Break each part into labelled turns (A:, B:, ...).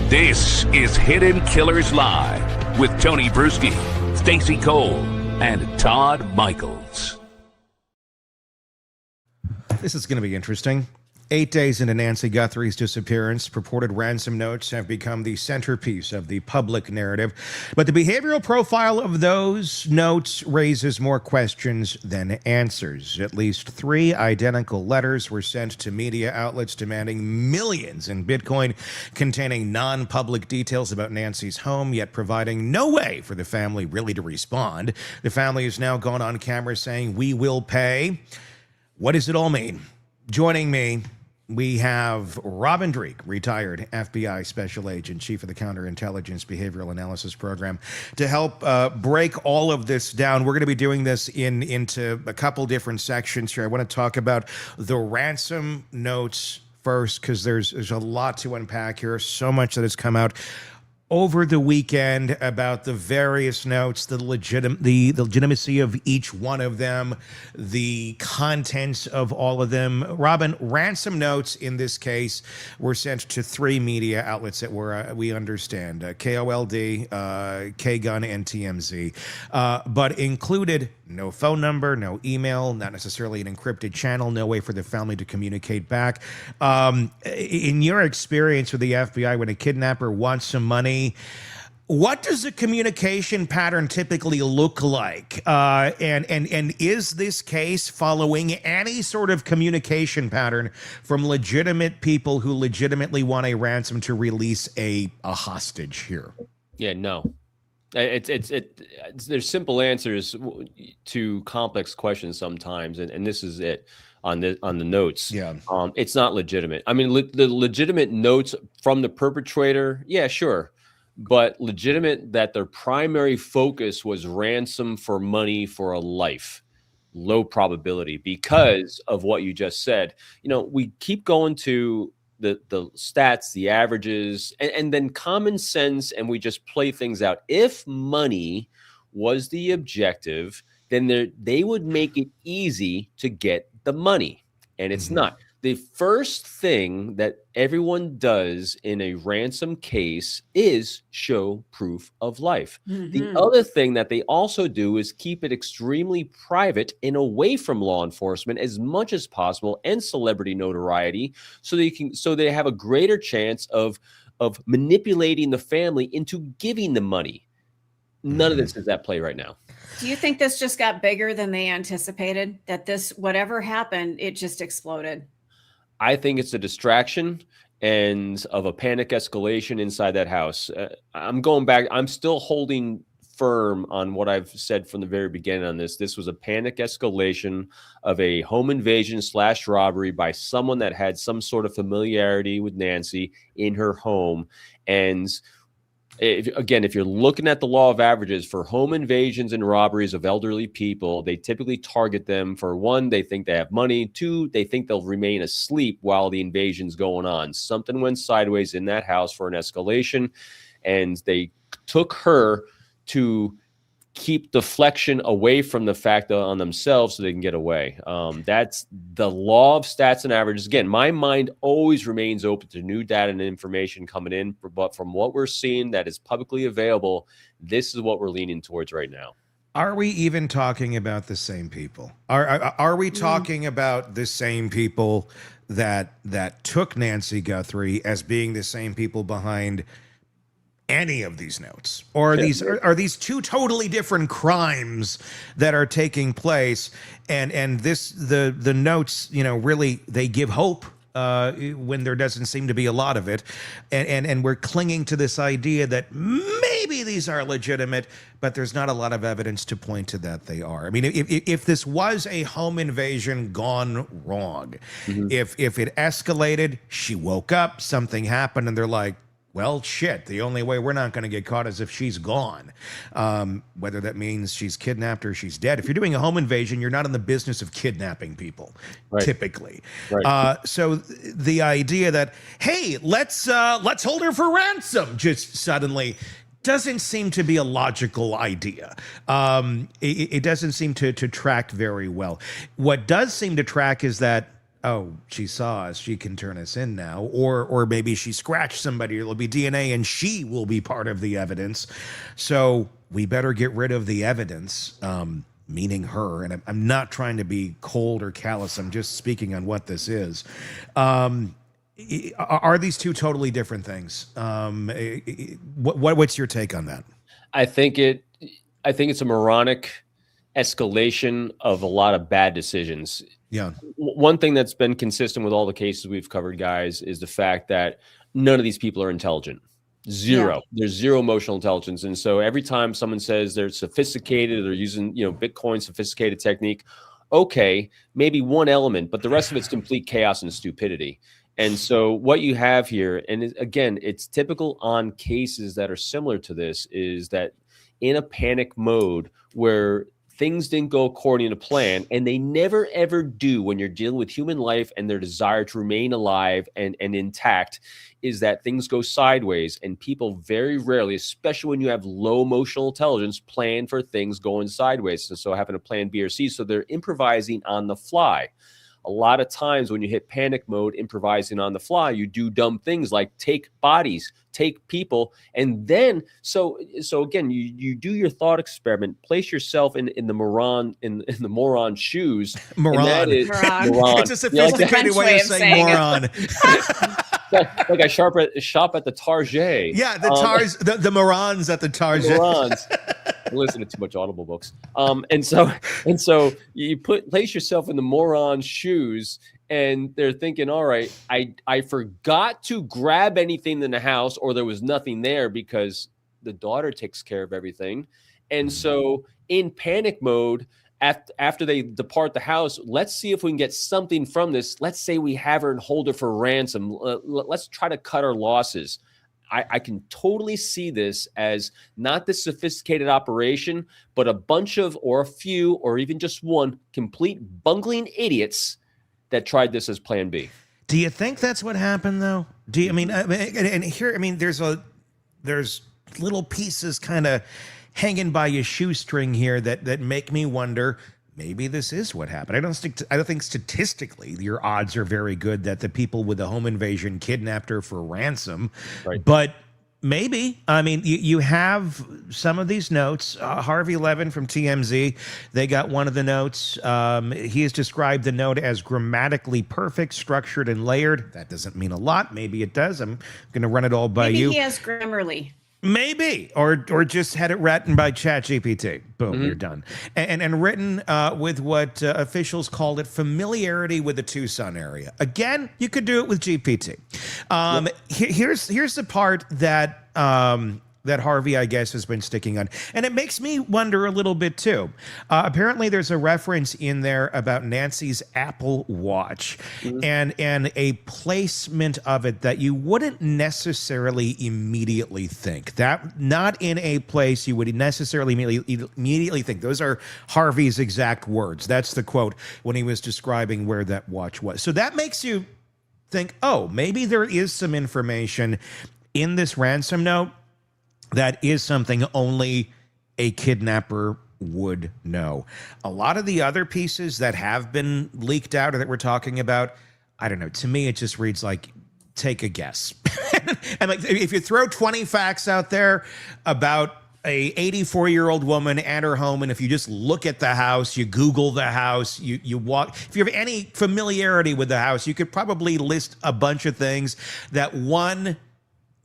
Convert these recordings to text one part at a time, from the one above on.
A: This is Hidden Killers Live with Tony Bruschi, Stacey Cole, and Todd Michaels.
B: This is going to be interesting. 8 days into Nancy Guthrie's disappearance, purported ransom notes have become the centerpiece of the public narrative. But the behavioral profile of those notes raises more questions than answers. At least 3 identical letters were sent to media outlets demanding millions in Bitcoin, containing non-public details about Nancy's home, yet providing no way for the family really to respond. The family has now gone on camera saying, "We will pay." What does it all mean? Joining me, we have Robin Dreeke, retired FBI Special Agent, Chief of the Counterintelligence Behavioral Analysis Program, to help break all of this down. We're going to be doing this into a couple different sections here. I want to talk about the ransom notes first, because there's a lot to unpack here, so much that has come out over the weekend about the various notes, the legitimacy of each one of them, the contents of all of them. Robin, ransom notes in this case were sent to 3 media outlets that were, we understand, KOLD, K-Gun, and TMZ, but included no phone number, no email, not necessarily an encrypted channel, no way for the family to communicate back. In your experience with the FBI, when a kidnapper wants some money, what does the communication pattern typically look like? And is this case following any sort of communication pattern from legitimate people who legitimately want a ransom to release a hostage here?
C: Yeah, no. There's simple answers to complex questions sometimes, and this is it on the notes.
B: Yeah,
C: it's not legitimate. I mean, the legitimate notes from the perpetrator, yeah, sure, but legitimate that their primary focus was ransom for money for a life. Low probability because of what you just said. You know, we keep going to the stats, the averages, and then common sense, and we just play things out. If money was the objective, then they would make it easy to get the money, and it's not. The first thing that everyone does in a ransom case is show proof of life. The other thing that they also do is keep it extremely private and away from law enforcement as much as possible and celebrity notoriety, so they have a greater chance of manipulating the family into giving the money. None of this is at play right now.
D: Do you think this just got bigger than they anticipated? That this, whatever happened, it just exploded?
C: I think it's a distraction and of a panic escalation inside that house. I'm going back. I'm still holding firm on what I've said from the very beginning on this. This was a panic escalation of a home invasion / robbery by someone that had some sort of familiarity with Nancy in her home. And if you're looking at the law of averages for home invasions and robberies of elderly people, they typically target them for 1, they think they have money, 2, they think they'll remain asleep while the invasion's going on. Something went sideways in that house for an escalation, and they took her to keep deflection away from the fact on themselves so they can get away. That's the law of stats and averages. Again, my mind always remains open to new data and information coming in, but from what we're seeing that is publicly available, this is what we're leaning towards right now.
B: Are we even talking about the same people? Are we talking about the same people that took Nancy Guthrie as being the same people behind any of these notes? Or are these 2 totally different crimes that are taking place? And the notes, really, they give hope when there doesn't seem to be a lot of it. And we're clinging to this idea that maybe these are legitimate, but there's not a lot of evidence to point to that they are. I mean, if this was a home invasion gone wrong, if it escalated, she woke up, something happened, and they're like, well, shit, the only way we're not going to get caught is if she's gone. Whether that means she's kidnapped or she's dead. If you're doing a home invasion, you're not in the business of kidnapping people, typically. Right. So the idea that, hey, let's hold her for ransom just suddenly doesn't seem to be a logical idea. It doesn't seem to track very well. What does seem to track is that oh, she saw us, she can turn us in now, or maybe she scratched somebody, it'll be DNA and she will be part of the evidence. So we better get rid of the evidence, meaning her. And I'm not trying to be cold or callous, I'm just speaking on what this is. Are these two totally different things? What's your take on that?
C: I think it's a moronic escalation of a lot of bad decisions.
B: Yeah.
C: One thing that's been consistent with all the cases we've covered, guys, is the fact that none of these people are intelligent. Zero. Yeah. There's zero emotional intelligence. And so every time someone says they're sophisticated, they're using, Bitcoin sophisticated technique, okay, maybe one element, but the rest of it's complete chaos and stupidity. And so what you have here, and again, it's typical on cases that are similar to this, is that in a panic mode where things didn't go according to plan, and they never, ever do when you're dealing with human life and their desire to remain alive and intact, is that things go sideways. And people very rarely, especially when you have low emotional intelligence, plan for things going sideways. And so having a plan B or C, so they're improvising on the fly. A lot of times when you hit panic mode, improvising on the fly, you do dumb things like take bodies, take people, and then so again, you do your thought experiment, place yourself in the moron shoes.
B: Moron.
D: Moron.
B: It's a sophisticated way of saying moron.
C: Like I shop at the Target.
B: Yeah, the morons at the Target.
C: Morons. I listen to too much Audible books. And so you place yourself in the moron's shoes, and they're thinking, all right, I forgot to grab anything in the house, or there was nothing there because the daughter takes care of everything. And so in panic mode, after they depart the house, let's see if we can get something from this. Let's say we have her and hold her for ransom. Let's try to cut our losses. I can totally see this as not this sophisticated operation, but a bunch of, or a few, or even just one complete bungling idiots that tried this as plan B.
B: Do you think that's what happened though? There's little pieces kind of hanging by a shoestring here that make me wonder, maybe this is what happened. I don't think statistically your odds are very good that the people with the home invasion kidnapped her for ransom. Right. But maybe. I mean, you have some of these notes. Harvey Levin from TMZ, they got one of the notes. He has described the note as grammatically perfect, structured, and layered. That doesn't mean a lot. Maybe it does. I'm going to run it all by you.
D: Maybe he has Grammarly.
B: Maybe, or just had it written by ChatGPT. Boom, you're done. And written with what officials called it familiarity with the Tucson area. Again, you could do it with GPT. Here's the part that that Harvey, I guess, has been sticking on. And it makes me wonder a little bit, too. Apparently, there's a reference in there about Nancy's Apple Watch and a placement of it that you wouldn't necessarily immediately think. That not in a place you would necessarily immediately think. Those are Harvey's exact words. That's the quote when he was describing where that watch was. So that makes you think, oh, maybe there is some information in this ransom note that is something only a kidnapper would know. A lot of the other pieces that have been leaked out or that we're talking about, I don't know. To me, it just reads like, take a guess. And like, if you throw 20 facts out there about a 84-year-old woman and her home, and if you just look at the house, you Google the house, you walk, if you have any familiarity with the house, you could probably list a bunch of things that one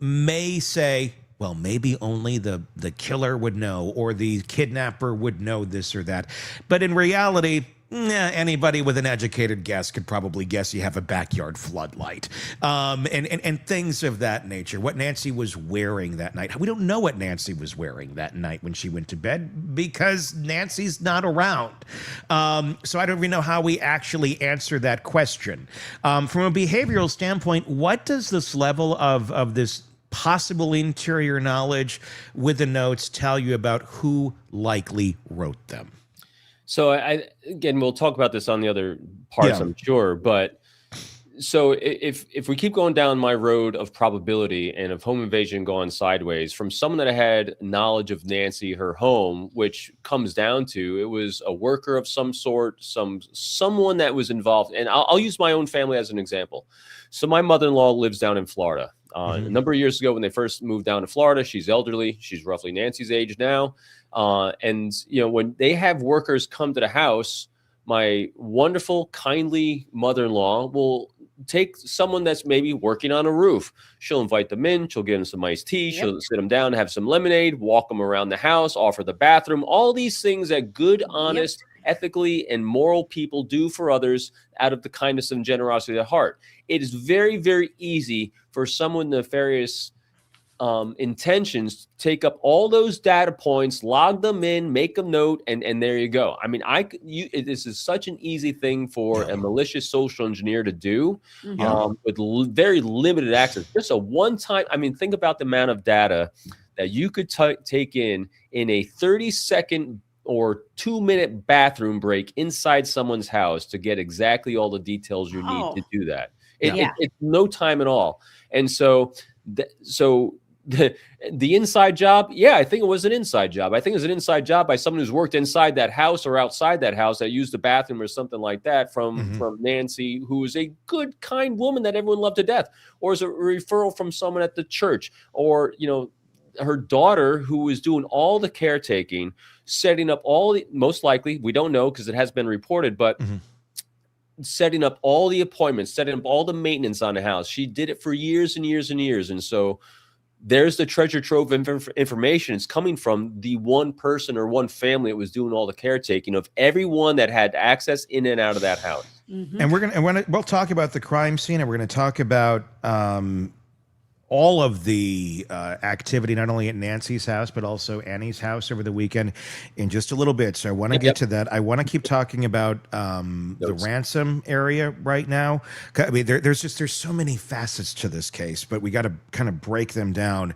B: may say, well, maybe only the killer would know, or the kidnapper would know this or that. But in reality, anybody with an educated guess could probably guess you have a backyard floodlight, and things of that nature. What Nancy was wearing that night. We don't know what Nancy was wearing that night when she went to bed because Nancy's not around. So I don't even know how we actually answer that question. From a behavioral standpoint, what does this level of this possible interior knowledge with the notes tell you about who likely wrote them?
C: So again, we'll talk about this on the other parts, I'm sure, but So if we keep going down my road of probability and of home invasion going sideways, from someone that had knowledge of Nancy, her home, which comes down to it was a worker of some sort, someone that was involved. And I'll use my own family as an example. So my mother-in-law lives down in Florida. A number of years ago when they first moved down to Florida, she's elderly. She's roughly Nancy's age now. And, when they have workers come to the house, my wonderful, kindly mother-in-law will take someone that's maybe working on a roof. She'll invite them in. She'll give them some iced tea.
D: Yep.
C: She'll sit them down, have some lemonade, walk them around the house, offer the bathroom, all these things that good, honest, ethically, and moral people do for others out of the kindness and generosity of their heart. It is very, very easy for someone nefarious intentions, take up all those data points, log them in, make a note, and there you go. I mean, this is such an easy thing for a malicious social engineer to do with very limited access. Just a one-time. I mean, think about the amount of data that you could take in a 30-second or 2-minute bathroom break inside someone's house to get exactly all the details you need to do that. It's no time at all. And so the inside job, I think it was an inside job. I think it was an inside job by someone who's worked inside that house or outside that house that used the bathroom or something like that from Nancy, who is a good, kind woman that everyone loved to death, or is a referral from someone at the church, or her daughter who was doing all the caretaking, setting up most likely, we don't know because it has been reported, but setting up all the appointments, setting up all the maintenance on the house. She did it for years and years and years. And so there's the treasure trove of information. It's coming from the one person or one family that was doing all the caretaking of everyone that had access in and out of that house.
B: And we'll talk about the crime scene, and we're going to talk about all of the activity, not only at Nancy's house, but also Annie's house over the weekend in just a little bit. So I want to get to that. I want to keep talking about the ransom area right now. I mean, there's so many facets to this case, but we got to kind of break them down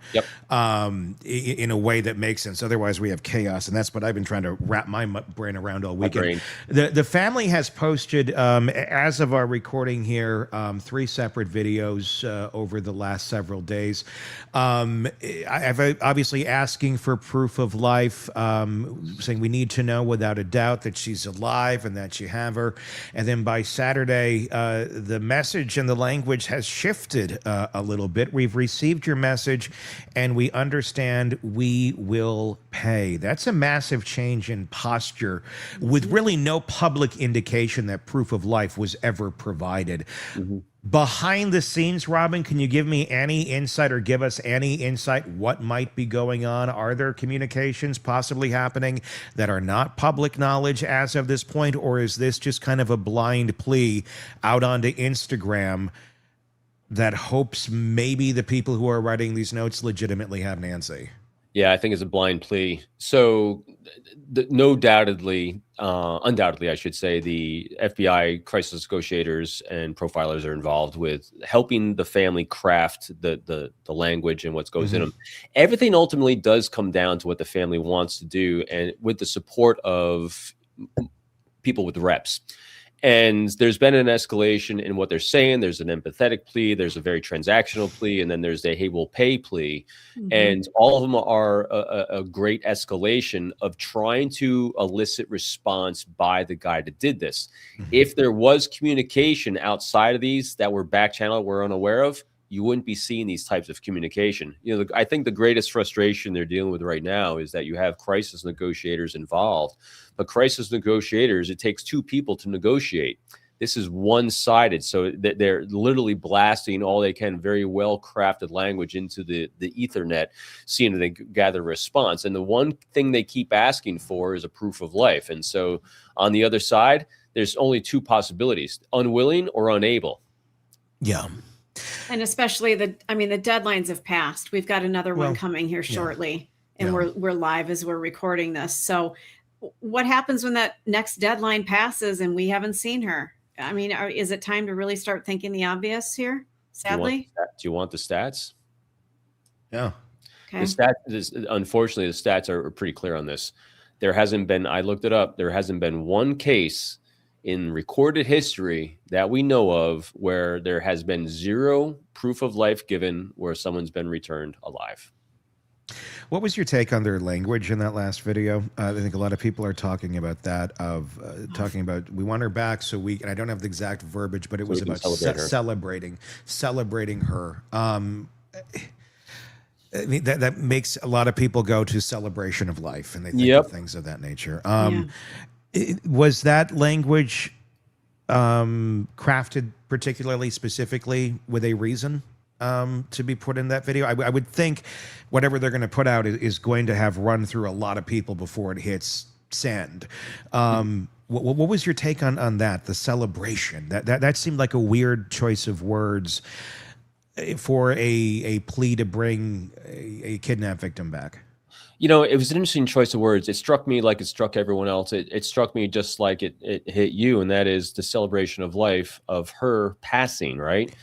B: in a way that makes sense. Otherwise, we have chaos, and that's what I've been trying to wrap my brain around all weekend. The family has posted, as of our recording here, 3 separate videos over the last several days. I've obviously asking for proof of life, saying we need to know without a doubt that she's alive and that you have her. And then by Saturday, the message and the language has shifted a little bit. We've received your message and we understand we will pay. That's a massive change in posture with really no public indication that proof of life was ever provided. Behind the scenes, Robin, can you give me any insight or give us any insight what might be going on? Are there communications possibly happening that are not public knowledge as of this point, or is this just kind of a blind plea out onto Instagram that hopes maybe the people who are writing these notes legitimately have Nancy?
C: Yeah, I think it's a blind plea. So undoubtedly, I should say, the FBI crisis negotiators and profilers are involved with helping the family craft the language and what goes in them. Everything ultimately does come down to what the family wants to do, and with the support of people with reps. And there's been an escalation in what they're saying. There's an empathetic plea. There's a very transactional plea. And then there's a, hey, we'll pay plea. And all of them are a great escalation of trying to elicit response by the guy that did this. If there was communication outside of these that were back channel we're unaware of, you wouldn't be seeing these types of communication. I think the greatest frustration they're dealing with right now is that you have crisis negotiators involved. But crisis negotiators, it takes 2 people to negotiate. This is one-sided, so they're literally blasting all they can, very well-crafted language into the Ethernet, seeing that they gather a response. And the one thing they keep asking for is a proof of life. And so on the other side, there's only 2 possibilities: unwilling or unable.
B: Yeah.
D: And especially the deadlines have passed. We've got another one coming here shortly, and we're live as we're recording this. So what happens when that next deadline passes and we haven't seen her? I mean, is it time to really start thinking the obvious here? Sadly.
C: Do you want the stats?
B: Yeah.
D: Okay.
C: Unfortunately, the stats are pretty clear on this. There hasn't been, I looked it up, there hasn't been one case in recorded history that we know of where there has been zero proof of life given where someone's been returned alive.
B: What was your take on their language in that last video? I think a lot of people are talking about that, talking about, we want her back so we, and I don't have the exact verbiage, but it was about celebrating her. I mean, that makes a lot of people go to celebration of life, and they think of things of that nature. Was that language crafted particularly specifically with a reason to be put in that video? I would think whatever they're going to put out is going to have run through a lot of people before it hits send. What was your take on that? The celebration, that seemed like a weird choice of words for a plea to bring a kidnapped victim back.
C: You know, it was an interesting choice of words. It struck me like it struck everyone else. It struck me just like it hit you, and that is the celebration of life, of her passing, right?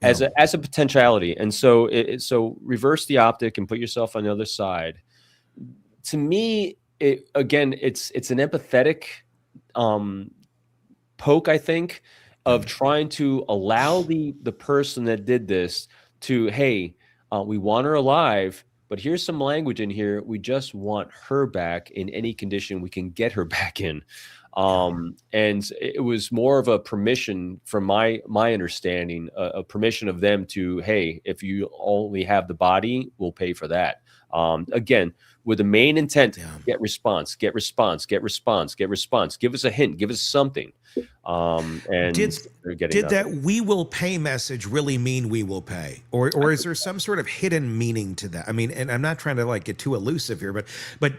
C: As a potentiality. And so so reverse the optic and put yourself on the other side. To me, it's an empathetic poke, I think, of trying to allow the person that did this to, hey, we want her alive, but here's some language in here. We just want her back in any condition we can get her back in. And it was more of a permission from my understanding, a permission of them to, hey, if you only have the body, we'll pay for that. Again, with the main intent, get response. Give us a hint, give us something. And
B: did that "we will pay" message really mean we will pay, or is there some sort of hidden meaning to that? I mean, and I'm not trying to like get too elusive here, but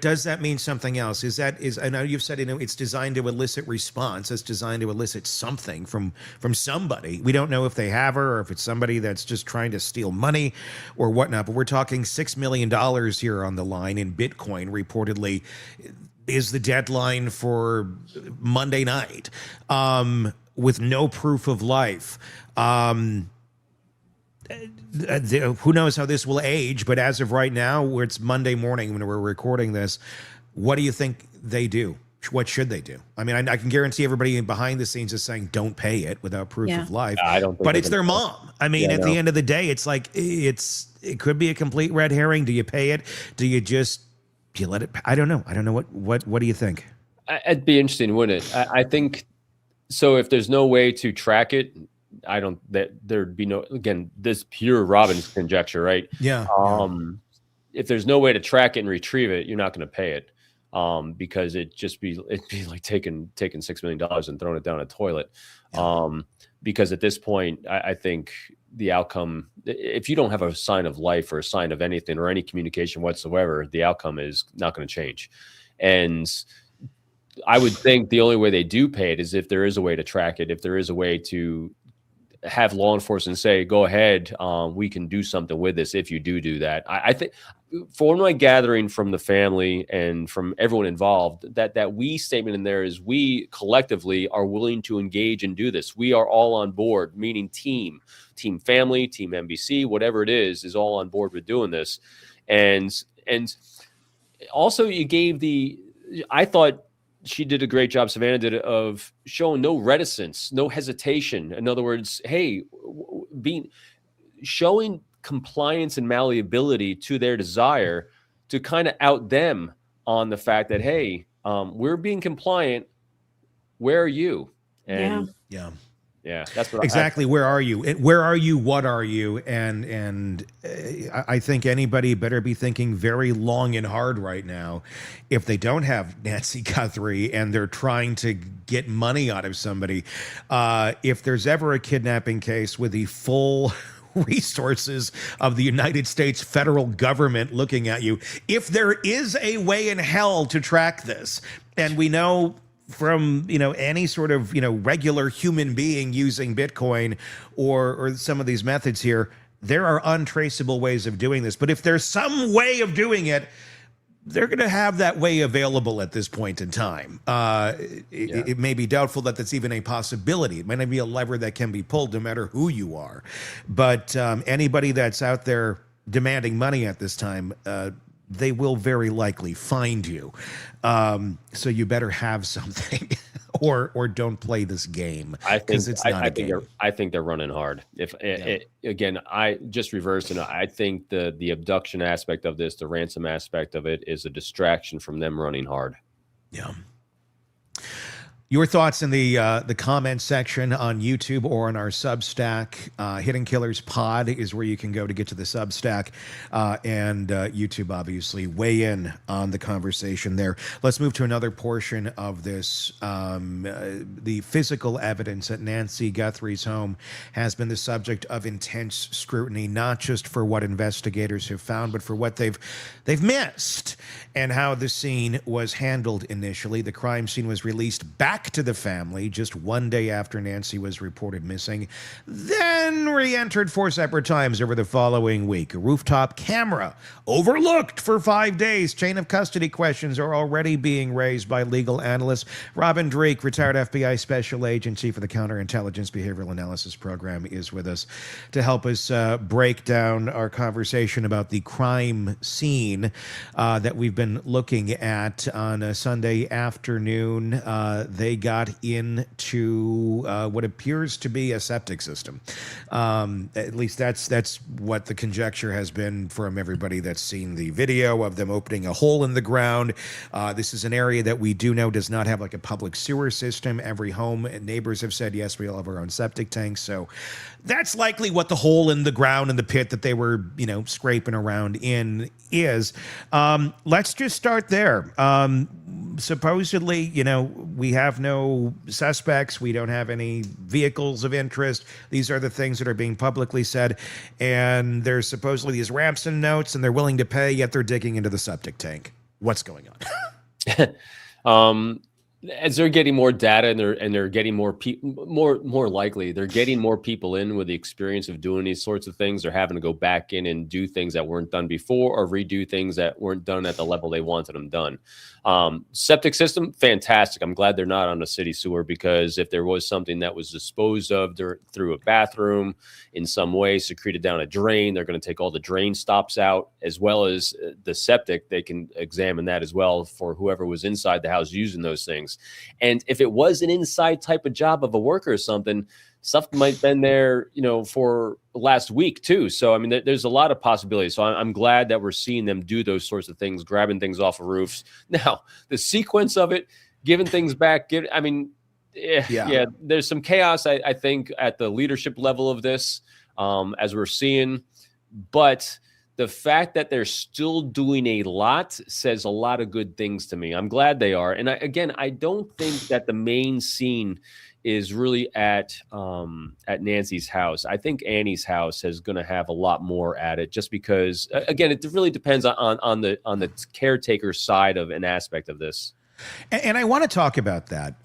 B: does that mean something else? I know you've said, it's designed to elicit response. It's designed to elicit something from somebody. We don't know if they have her or if it's somebody that's just trying to steal money or whatnot. But we're talking $6 million here on the line in Bitcoin, reportedly. Is the deadline for Monday night, with no proof of life. Who knows how this will age, but as of right now, where it's Monday morning when we're recording this, what do you think they do? What should they do? I mean, I can guarantee everybody behind the scenes is saying don't pay it without proof of life.
C: I don't think
B: but it's their mom. I mean, at the end of the day, it's like it could be a complete red herring. Do you pay it? Do you let it? I don't know. What do you think?
C: It'd be interesting, wouldn't it? I think so. If there's no way to track it, there'd be no, again, this pure Robbins conjecture, right?
B: Yeah.
C: If there's no way to track it and retrieve it, you're not going to pay it. Because it'd be like taking $6 million and throwing it down a toilet. Because at this point, I think the outcome, if you don't have a sign of life or a sign of anything or any communication whatsoever, the outcome is not going to change. And I would think the only way they do pay it is if there is a way to track it, if there is a way to have law enforcement say, go ahead, we can do something with this if you do that. I think, from my gathering from the family and from everyone involved, that we statement in there is we collectively are willing to engage and do this. We are all on board, meaning team family, team NBC, whatever it is all on board with doing this. And also you gave I thought she did a great job, Savannah did, of showing no reticence, no hesitation. In other words, hey, showing compliance and malleability to their desire to kind of out them on the fact that, hey, we're being compliant. Where are you? And that's what
B: exactly. Where are you? Where are you? What are you? And I think anybody better be thinking very long and hard right now if they don't have Nancy Guthrie and they're trying to get money out of somebody. If there's ever a kidnapping case with the full resources of the United States federal government looking at you, if there is a way in hell to track this, and we know from any sort of regular human being using Bitcoin or some of these methods here, there are untraceable ways of doing this. But if there's some way of doing it, they're going to have that way available at this point in time. It may be doubtful that that's even a possibility. It might not be a lever that can be pulled no matter who you are. But anybody that's out there demanding money at this time, they will very likely find you. So you better have something or don't play this game.
C: I think
B: it's not a game.
C: I think they're running hard. Again, I just reversed it. I think the abduction aspect of this, the ransom aspect of it, is a distraction from them running hard.
B: Yeah. Your thoughts in the comment section on YouTube or on our Substack. Hidden Killers Pod is where you can go to get to the Substack, and YouTube, obviously. Weigh in on the conversation there. Let's move to another portion of this. The physical evidence at Nancy Guthrie's home has been the subject of intense scrutiny, not just for what investigators have found, but for what they've missed and how the scene was handled initially. The crime scene was released back to the family just one day after Nancy was reported missing, then re-entered 4 separate times over the following week. A rooftop camera overlooked for 5 days. Chain of custody questions are already being raised by legal analyst Robin Dreeke, retired FBI special agent, chief of the Counterintelligence Behavioral Analysis Program, is with us to help us break down our conversation about the crime scene that we've been looking at on a Sunday afternoon. They got into what appears to be a septic system. At least that's what the conjecture has been from everybody that's seen the video of them opening a hole in the ground. This is an area that we do know does not have like a public sewer system. Every home and neighbors have said, yes, we all have our own septic tanks. So that's likely what the hole in the ground in the pit that they were, scraping around in is. Let's just start there. Supposedly, we have no suspects. We don't have any vehicles of interest. These are the things that are being publicly said. And there's supposedly these ransom notes, and they're willing to pay, yet they're digging into the septic tank. What's going on?
C: As they're getting more data and they're getting more likely, they're getting more people in with the experience of doing these sorts of things. They're having to go back in and do things that weren't done before, or redo things that weren't done at the level they wanted them done. Septic system, fantastic. I'm glad they're not on a city sewer, because if there was something that was disposed of through a bathroom in some way, secreted down a drain, they're going to take all the drain stops out, as well as the septic. They can examine that as well for whoever was inside the house using those things. And if it was an inside type of job of a worker or something, stuff might have been there, for last week too. So, there's a lot of possibilities. So I'm glad that we're seeing them do those sorts of things, grabbing things off of roofs. Now, the sequence of it, giving things back, there's some chaos, I think, at the leadership level of this, as we're seeing. But the fact that they're still doing a lot says a lot of good things to me. I'm glad they are. And I don't think that the main scene is really at Nancy's house. I think Annie's house is going to have a lot more at it, just because, again, it really depends on the caretaker side of an aspect of this.
B: And I want to talk about that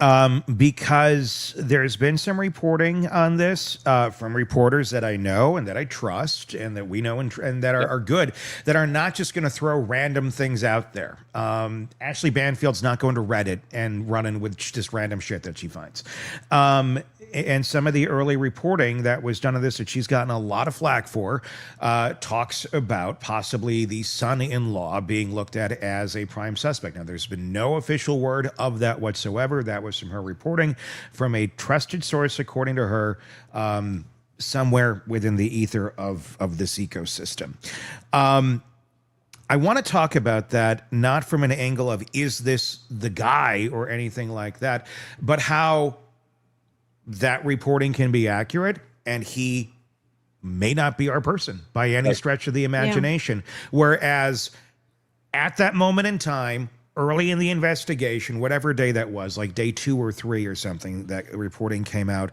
B: because there's been some reporting on this from reporters that I know and that I trust and that we know and that are good, that are not just going to throw random things out there. Ashley Banfield's not going to Reddit and running with just random shit that she finds. And some of the early reporting that was done on this, that she's gotten a lot of flack for, talks about possibly the son-in-law being looked at as a prime suspect. Now, there's been no official word of that whatsoever. That was from her reporting from a trusted source, according to her, somewhere within the ether of this ecosystem. I want to talk about that, not from an angle of, is this the guy or anything like that, but how that reporting can be accurate, and he may not be our person by any stretch of the imagination. Yeah. Whereas at that moment in time, early in the investigation, whatever day that was, like day 2 or 3 or something, that reporting came out,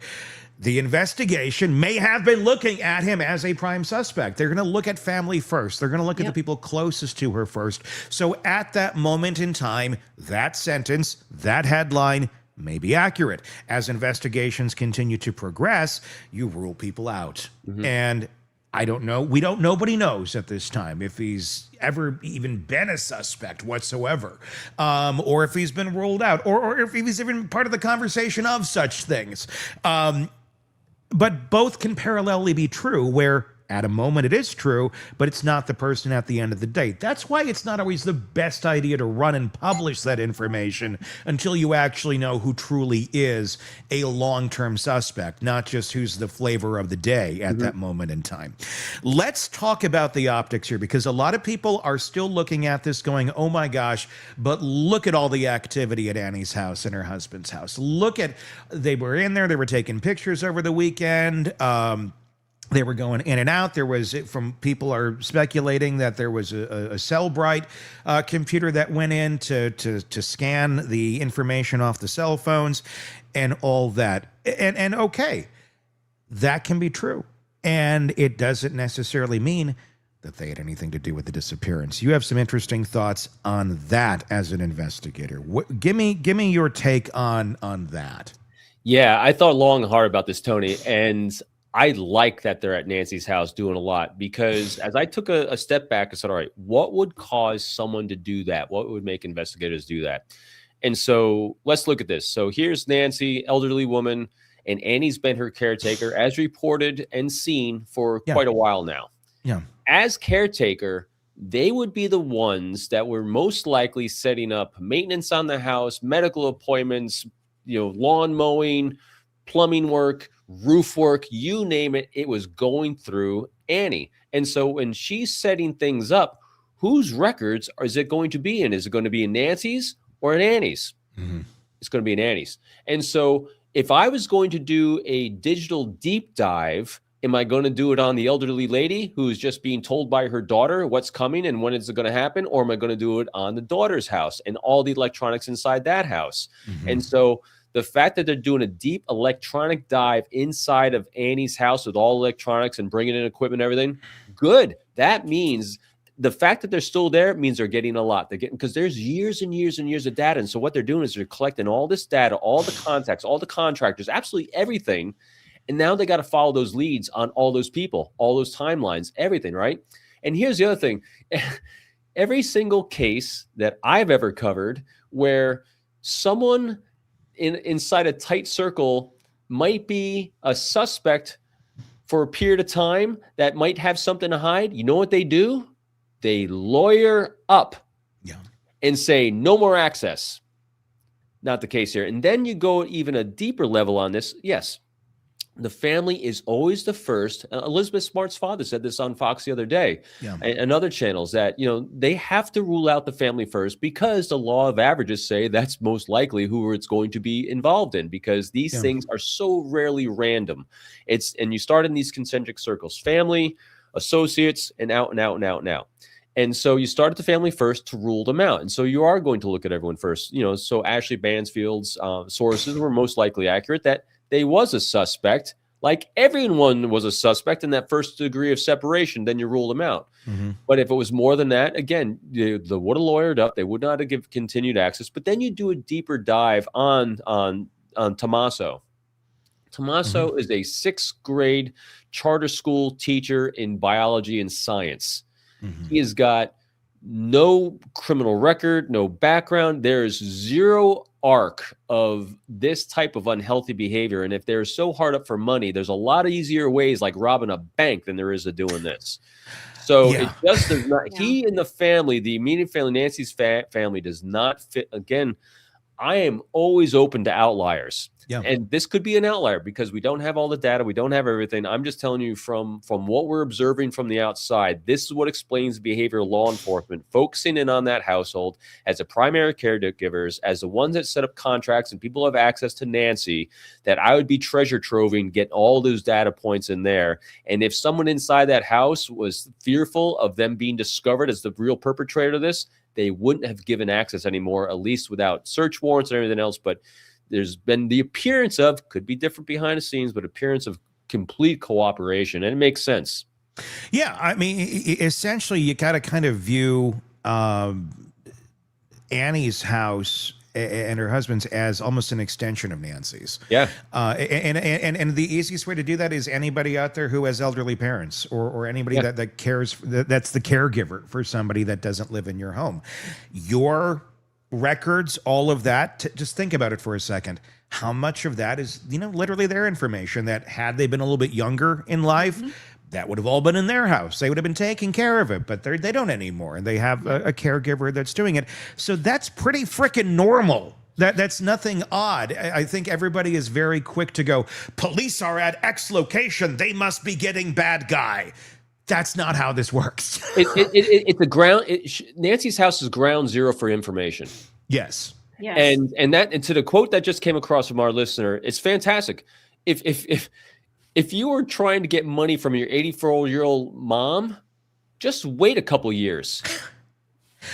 B: the investigation may have been looking at him as a prime suspect. They're going to look at family first. They're going to look at the people closest to her first. So at that moment in time, that sentence, that headline may be accurate. As investigations continue to progress, you rule people out. Mm-hmm. And I don't know. Nobody knows at this time if he's ever even been a suspect whatsoever, or if he's been ruled out, or if he's even part of the conversation of such things. But both can parallelly be true, where at a moment it is true, but it's not the person at the end of the day. That's why it's not always the best idea to run and publish that information until you actually know who truly is a long-term suspect, not just who's the flavor of the day at that moment in time. Let's talk about the optics here, because a lot of people are still looking at this going, oh my gosh, but look at all the activity at Annie's house and her husband's house. Look at, they were in there, they were taking pictures over the weekend. They were going in and out. There was, from people are speculating that there was a Cellbrite computer that went in to scan the information off the cell phones and all that. And okay, that can be true. And it doesn't necessarily mean that they had anything to do with the disappearance. You have some interesting thoughts on that as an investigator. Give me your take on that.
C: Yeah, I thought long and hard about this, Tony, and I like that they're at Nancy's house doing a lot, because as I took a step back and said, all right, what would cause someone to do that? What would make investigators do that? And so let's look at this. So here's Nancy, elderly woman, and Annie's been her caretaker, as reported and seen for quite a while now.
B: Yeah.
C: As caretaker, they would be the ones that were most likely setting up maintenance on the house, medical appointments, lawn mowing, plumbing work, roof work, you name it, it was going through Annie. And so when she's setting things up, whose records is it going to be in? Is it going to be in Nancy's or in Annie's? Mm-hmm. It's going to be in Annie's. And so if I was going to do a digital deep dive, am I going to do it on the elderly lady who's just being told by her daughter what's coming and when it's going to happen? Or am I going to do it on the daughter's house and all the electronics inside that house? Mm-hmm. And so the fact that they're doing a deep electronic dive inside of Annie's house with all electronics and bringing in equipment and everything, good. That means the fact that they're still there means they're getting a lot. They're getting, because there's years and years and years of data. And so what they're doing is they're collecting all this data, all the contacts, all the contractors, absolutely everything. And now they got to follow those leads on all those people, all those timelines, everything, right? And here's the other thing. Every single case that I've ever covered where someone inside a tight circle might be a suspect for a period of time that might have something to hide, you know what they do? They lawyer up and say, no more access. Not the case here. And then you go even a deeper level on this. Yes, the family is always the first. Elizabeth Smart's father said this on Fox the other day and other channels that, they have to rule out the family first, because the law of averages say that's most likely who it's going to be involved in, because these things are so rarely random. And you start in these concentric circles, family, associates, and out and out and out and out. And so you start at the family first to rule them out. And so you are going to look at everyone first. So Ashley Bansfield's sources were most likely accurate that they was a suspect, like everyone was a suspect in that first degree of separation, then you rule them out. Mm-hmm. But if it was more than that, again, they would have lawyered up. They would not have given continued access. But then you do a deeper dive on Tommaso. Tommaso is a 6th grade charter school teacher in biology and science. Mm-hmm. He has got no criminal record, no background. There's zero arc of this type of unhealthy behavior. And if they're so hard up for money, there's a lot of easier ways like robbing a bank than there is of doing this. So it just does not, he and the family, the immediate family, Nancy's family does not fit. Again, I am always open to outliers. Yeah. And this could be an outlier because we don't have all the data. We don't have everything. I'm just telling you from what we're observing from the outside, this is what explains the behavior of law enforcement, focusing in on that household as the primary caregivers, as the ones that set up contracts and people have access to Nancy, that I would be treasure troving, get all those data points in there. And if someone inside that house was fearful of them being discovered as the real perpetrator of this, they wouldn't have given access anymore, at least without search warrants and everything else. But there's been the appearance of, could be different behind the scenes, but appearance of complete cooperation. And it makes sense.
B: Yeah. I mean, essentially, you got to kind of view Annie's house and her husband's as almost an extension of Nancy's.
C: Yeah.
B: And the easiest way to do that is anybody out there who has elderly parents or anybody that cares, that's the caregiver for somebody that doesn't live in your home. Your records, all of that, just think about it for a second. How much of that is, literally their information that had they been a little bit younger in life, that would have all been in their house. They would have been taking care of it, but they don't anymore. And they have a caregiver that's doing it. So that's pretty freaking normal. That's nothing odd. I think everybody is very quick to go, police are at X location. They must be getting bad guy. That's not how this works.
C: It's the ground. Nancy's house is ground zero for information.
B: Yes.
D: Yes.
C: And to the quote that just came across from our listener, it's fantastic. If you were trying to get money from your 84-year-old mom, just wait a couple years.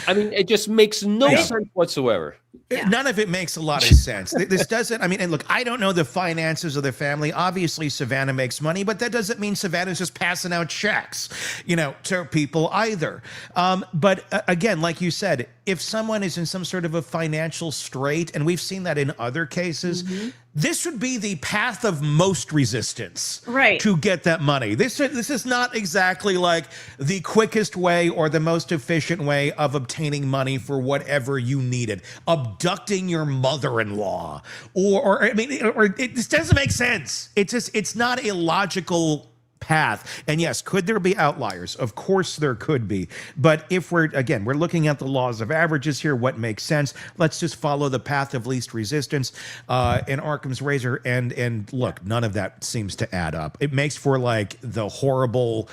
C: I mean, it just makes no sense whatsoever.
B: Yeah. None of it makes a lot of sense. This doesn't, I mean, and look, I don't know the finances of the family. Obviously, Savannah makes money, but that doesn't mean Savannah's just passing out checks, to people either. But again, like you said, if someone is in some sort of a financial strait, and we've seen that in other cases, this would be the path of most resistance to get that money. This is not exactly like the quickest way or the most efficient way of obtaining money for whatever you needed. Abducting your mother-in-law, or it just doesn't make sense. It's not a logical path. And yes, could there be outliers? Of course there could be. But if we're looking at the laws of averages here, what makes sense? Let's just follow the path of least resistance in Occam's razor. And look, none of that seems to add up. It makes for like the horrible,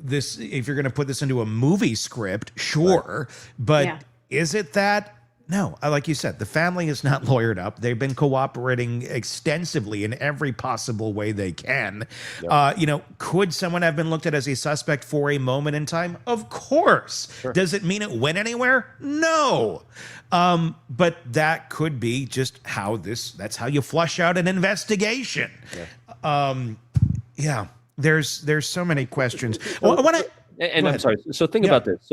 B: if you're going to put this into a movie script, sure. But is it that? No, like you said, the family is not lawyered up. They've been cooperating extensively in every possible way they can. Could someone have been looked at as a suspect for a moment in time? Of course. Sure. Does it mean it went anywhere? No. But that could be just that's how you flush out an investigation. There's so many questions.
C: I'm sorry. So think about this.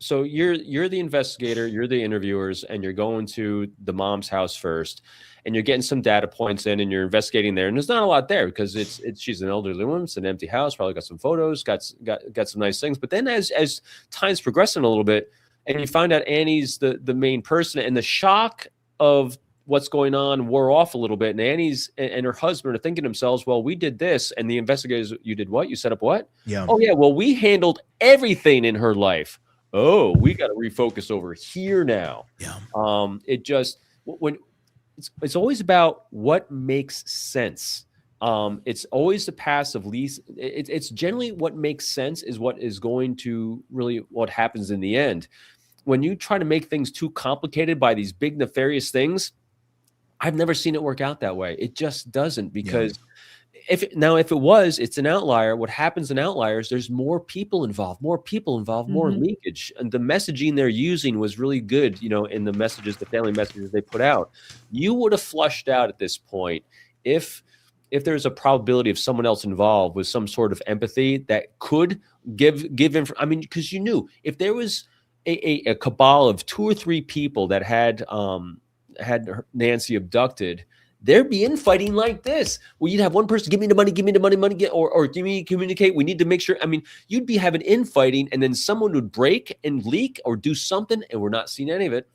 C: So you're the investigator, you're the interviewers, and you're going to the mom's house first, and you're getting some data points in, and you're investigating there. And there's not a lot there because she's an elderly woman, it's an empty house, probably got some photos, got some nice things. But then as time's progressing a little bit, and you find out Annie's the main person, and the shock of what's going on wore off a little bit, and Annie's and her husband are thinking to themselves, well, we did this, and the investigators, you did what? You set up what?
B: Yeah.
C: Oh yeah, well, we handled everything in her life. Oh, we got to refocus over here now.
B: Yeah.
C: It's always about what makes sense. It's always the path of least. It's generally what makes sense is what is going to really what happens in the end. When you try to make things too complicated by these big nefarious things, I've never seen it work out that way. It just doesn't, because if it was, it's an outlier. What happens in outliers, there's more people involved, more leakage. And the messaging they're using was really good, in the messages, the family messages they put out. You would have flushed out at this point if there's a probability of someone else involved with some sort of empathy that could give information. I mean, because you knew if there was a cabal of 2 or 3 people that had Nancy abducted, there'd be infighting like this. Well, you'd have one person, give me the money, or give me communicate. We need to make sure. I mean, you'd be having infighting, and then someone would break and leak or do something, and we're not seeing any of it.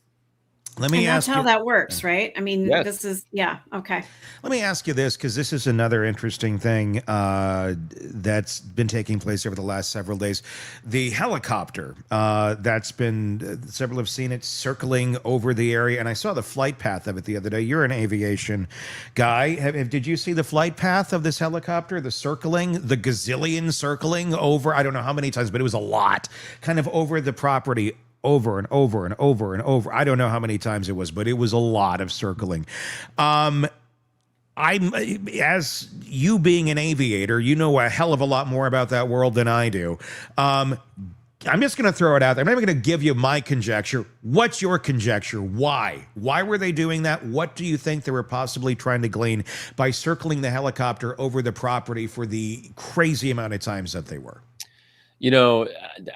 D: That's how that works, right? I mean, this is, okay.
B: Let me ask you this, because this is another interesting thing that's been taking place over the last several days. The helicopter that's been, several have seen it circling over the area, and I saw the flight path of it the other day. You're an aviation guy. Did you see the flight path of this helicopter, the gazillion circling over, I don't know how many times, but it was a lot, kind of over the property, over and over and over and over. I don't know how many times it was, but it was a lot of circling. As you being an aviator, you know a hell of a lot more about that world than I do. I'm just going to throw it out there. I'm not even going to give you my conjecture. What's your conjecture? Why? Why were they doing that? What do you think they were possibly trying to glean by circling the helicopter over the property for the crazy amount of times that they were?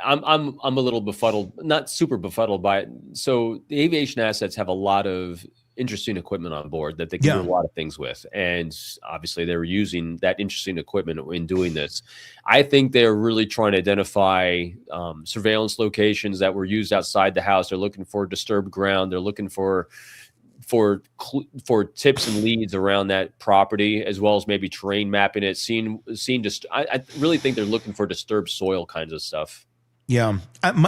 C: I'm a little befuddled, not super befuddled by it. So the aviation assets have a lot of interesting equipment on board that they can do a lot of things with. And obviously they were using that interesting equipment in doing this. I think they're really trying to identify surveillance locations that were used outside the house. They're looking for disturbed ground. They're looking for for tips and leads around that property, as well as maybe terrain mapping it. I really think they're looking for disturbed soil kinds of stuff.
B: Yeah.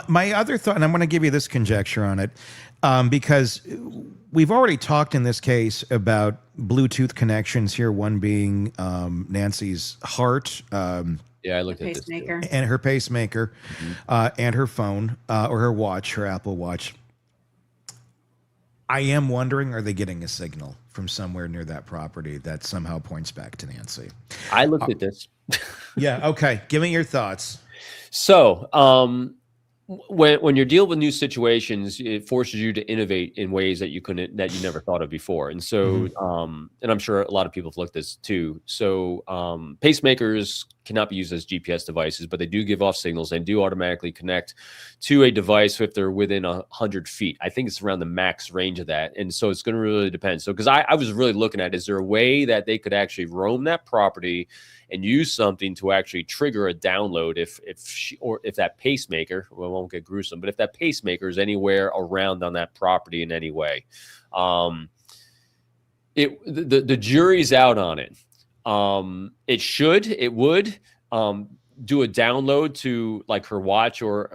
B: My other thought, and I'm going to give you this conjecture on it, because we've already talked in this case about Bluetooth connections here, one being Nancy's heart.
C: Yeah, I looked at
D: pacemaker.
C: this.
B: And her pacemaker, and her phone, or her watch, her Apple Watch. I am wondering, are they getting a signal from somewhere near that property that somehow points back to Nancy?
C: I looked at this.
B: Yeah, okay. Give me your thoughts.
C: So, when you're dealing with new situations, it forces you to innovate in ways that you never thought of before. And so, and I'm sure a lot of people have looked at this too. So, pacemakers cannot be used as GPS devices, but they do give off signals and do automatically connect to a device if they're within 100 feet. I think it's around the max range of that. And so it's going to really depend. So, because I was really looking at, is there a way that they could actually roam that property and use something to actually trigger a download if that pacemaker, well, it won't get gruesome, but if that pacemaker is anywhere around on that property in any way. The jury's out on it. It would do a download to like her watch or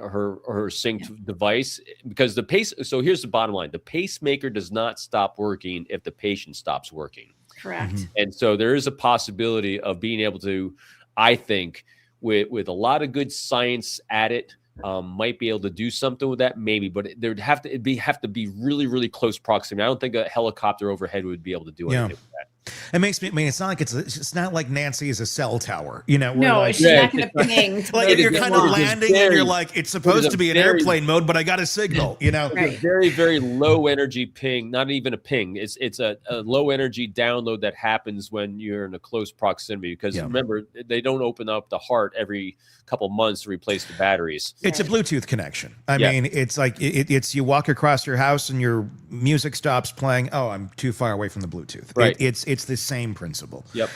C: her synced device, because so here's the bottom line. The pacemaker does not stop working if the patient stops working.
D: Correct.
C: And so there is a possibility of being able to, I think, with a lot of good science at it, might be able to do something with that, maybe, but there would have to be really, really close proximity. I don't think a helicopter overhead would be able to do anything with that.
B: It makes me. I mean, it's not like Nancy is a cell tower, you know.
D: No,
B: like,
D: she's not going to ping.
B: Like you're kind of landing and you're like, it's supposed to be in airplane mode, but I got a signal, you know.
C: Right. It's a very, very low energy ping, not even a ping. It's a low energy download that happens when you're in a close proximity. Because remember, they don't open up the heart every couple months to replace the batteries.
B: It's a Bluetooth connection. I mean, it's like it's you walk across your house and your music stops playing. Oh, I'm too far away from the Bluetooth.
C: Right.
B: It's the same principle.
C: Yep.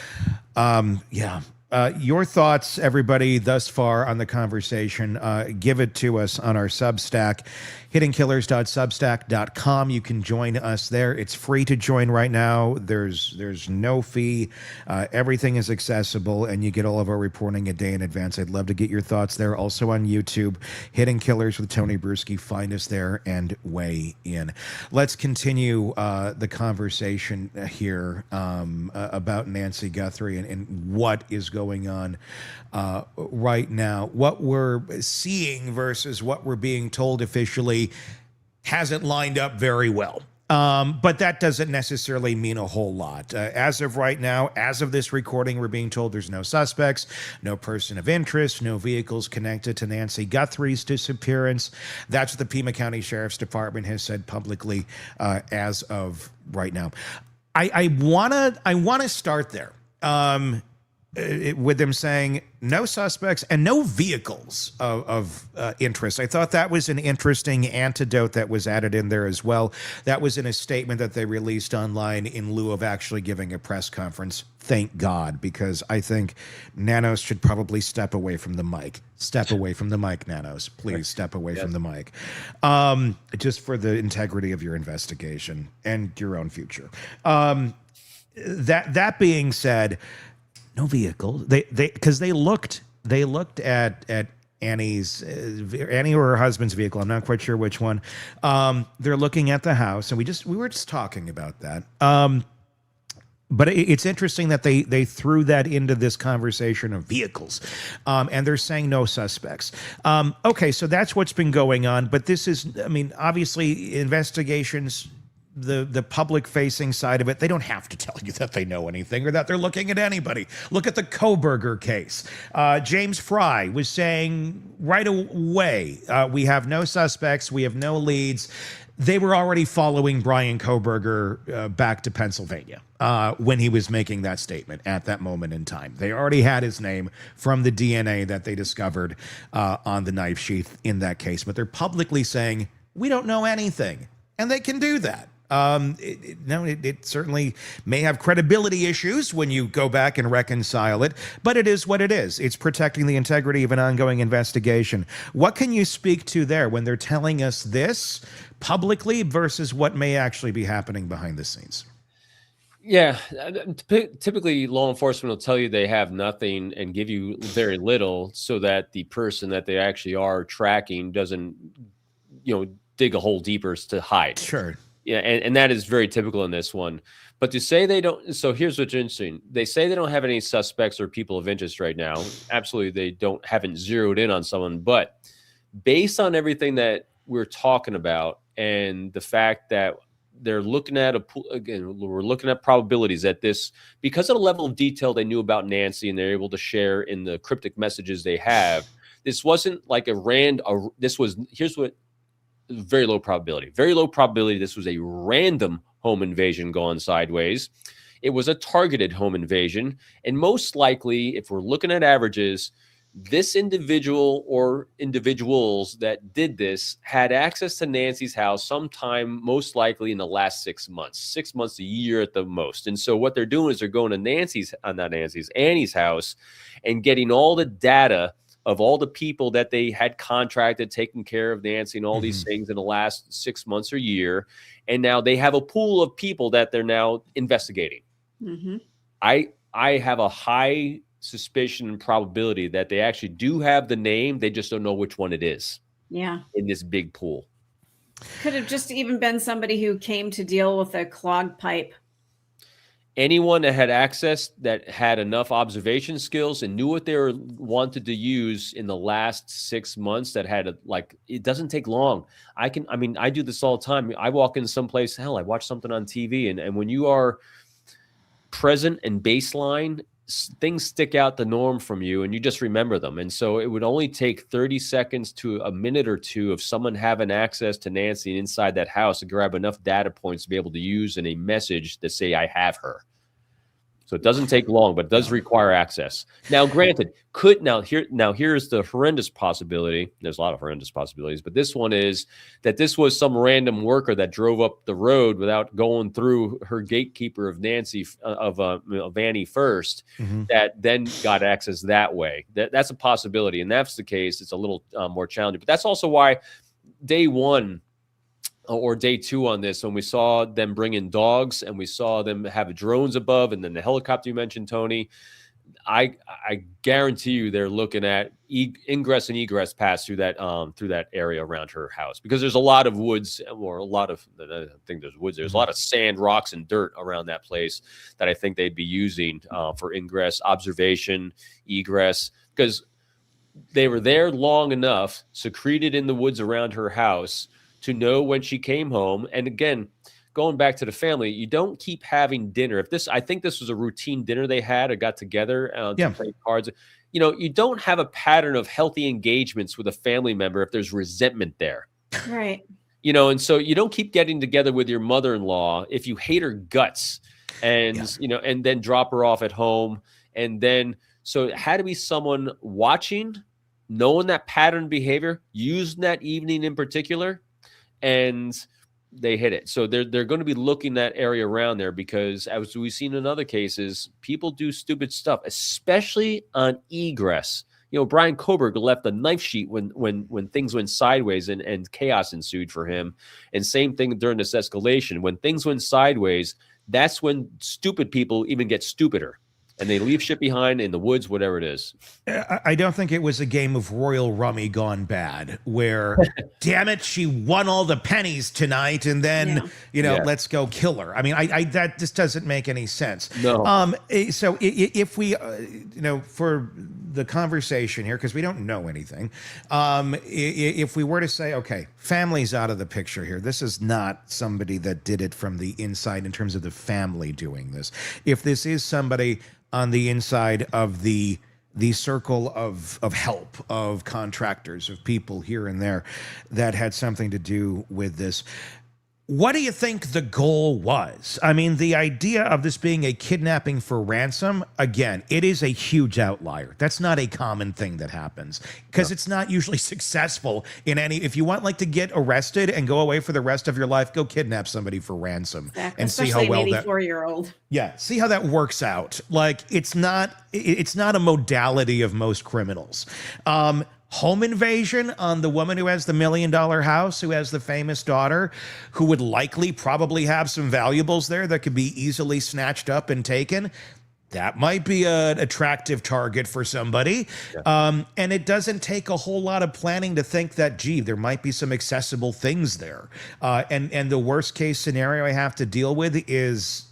B: Your thoughts, everybody, thus far on the conversation, give it to us on our Substack, hiddenkillers.substack.com. You can join us there. It's free to join right now. There's no fee. Everything is accessible, and you get all of our reporting a day in advance. I'd love to get your thoughts there. Also on YouTube, Hidden Killers with Tony Bruschi. Find us there and weigh in. Let's continue the conversation here about Nancy Guthrie and what is going on right now. What we're seeing versus what we're being told officially hasn't lined up very well. But that doesn't necessarily mean a whole lot. As of right now, as of this recording, we're being told there's no suspects, no person of interest, no vehicles connected to Nancy Guthrie's disappearance. That's what the Pima County Sheriff's Department has said publicly as of right now. I wanna start there. With them saying no suspects and no vehicles of interest. I thought that was an interesting antidote that was added in there as well. That was in a statement that they released online in lieu of actually giving a press conference. Thank God, because I think Nanos should probably step away from the mic. Step away from the mic, Nanos. Please step away from the mic. Just for the integrity of your investigation and your own future. That being said, no vehicle. Because they looked at Annie or her husband's vehicle. I'm not quite sure which one. They're looking at the house, and we were just talking about that. But it's interesting that they threw that into this conversation of vehicles, and they're saying no suspects. Okay, so that's what's been going on. But this is, I mean, obviously investigations. The public-facing side of it, they don't have to tell you that they know anything or that they're looking at anybody. Look at the Kohberger case. James Fry was saying right away, we have no suspects, we have no leads. They were already following Brian Kohberger back to Pennsylvania when he was making that statement at that moment in time. They already had his name from the DNA that they discovered on the knife sheath in that case. But they're publicly saying, we don't know anything. And they can do that. It certainly may have credibility issues when you go back and reconcile it, but it is what it is. It's protecting the integrity of an ongoing investigation. What can you speak to there when they're telling us this publicly versus what may actually be happening behind the scenes?
C: Yeah, typically law enforcement will tell you they have nothing and give you very little so that the person that they actually are tracking doesn't, dig a hole deeper to hide.
B: Sure.
C: Yeah, and that is very typical in this one. But to say they don't, so here's what's interesting. They say they don't have any suspects or people of interest right now. Absolutely, they haven't zeroed in on someone. But based on everything that we're talking about and the fact that they're looking at we're looking at probabilities at this, because of the level of detail they knew about Nancy and they're able to share in the cryptic messages they have. This wasn't like here's what, very low probability. This was a random home invasion gone sideways. It was a targeted home invasion. And most likely, if we're looking at averages, this individual or individuals that did this had access to Nancy's house sometime, most likely in the last 6 months, a year at the most. And so what they're doing is they're going to Annie's house and getting all the data of all the people that they had contracted, taking care of Nancy and all these things in the last 6 months or year. And now they have a pool of people that they're now investigating. I have a high suspicion and probability that they actually do have the name. They just don't know which one it is.
D: Yeah.
C: In this big pool.
D: Could have just even been somebody who came to deal with a clogged pipe.
C: Anyone that had access, that had enough observation skills and knew what they wanted to use in the last 6 months, that had it doesn't take long. I do this all the time. I walk in someplace, I watch something on TV, and when you are present and baseline, things stick out the norm from you and you just remember them. And so it would only take 30 seconds to a minute or two of someone having access to Nancy inside that house to grab enough data points to be able to use in a message to say, I have her. So it doesn't take long, but it does require access. Now, granted, here's the horrendous possibility. There's a lot of horrendous possibilities, but this one is that this was some random worker that drove up the road without going through her gatekeeper of Nancy, of Annie first, that then got access that way. That's a possibility, and that's the case. It's a little more challenging, but that's also why day one or day two on this, when we saw them bring in dogs and we saw them have drones above and then the helicopter you mentioned, Tony, I guarantee you they're looking at ingress and egress paths through that area around her house, because there's a lot of woods, or a lot of, I think there's woods, there's a lot of sand, rocks, and dirt around that place that I think they'd be using for ingress, observation, egress, because they were there long enough, secreted in the woods around her house, to know when she came home. And again, going back to the family, you don't keep having dinner. I think this was a routine dinner they had or got together to play cards. You don't have a pattern of healthy engagements with a family member if there's resentment there.
D: Right.
C: And so you don't keep getting together with your mother-in-law if you hate her guts and, and then drop her off at home. And then, so it had to be someone watching, knowing that pattern behavior, using that evening in particular, and they hit it. So they're going to be looking that area around there, because as we've seen in other cases, people do stupid stuff, especially on egress. Brian Koberg left a knife sheet when things went sideways and chaos ensued for him. And same thing during this escalation. When things went sideways, that's when stupid people even get stupider. And they leave shit behind in the woods, whatever it is.
B: I don't think it was a game of Royal Rummy gone bad, where, damn it, she won all the pennies tonight, and then, let's go kill her. I mean, that just doesn't make any sense.
C: No.
B: So if we, for the conversation here, because we don't know anything, if we were to say, okay, family's out of the picture here, this is not somebody that did it from the inside in terms of the family doing this. If this is somebody on the inside of the circle of help, of contractors, of people here and there that had something to do with this, What do you think the goal was? I mean, the idea of this being a kidnapping for ransom, again, it is a huge outlier. That's not a common thing that happens because it's not usually successful in any. If you want to get arrested and go away for the rest of your life, go kidnap somebody for ransom.
D: Exactly.
B: And
D: especially
B: see how well
D: an
B: that
D: 84-year-old.
B: Yeah, see how that works out. It's not a modality of most criminals. Home invasion on the woman who has the $1 million house, who has the famous daughter, who would likely probably have some valuables there that could be easily snatched up and taken. That might be an attractive target for somebody. Yeah. And it doesn't take a whole lot of planning to think that, gee, there might be some accessible things there. And the worst case scenario I have to deal with is,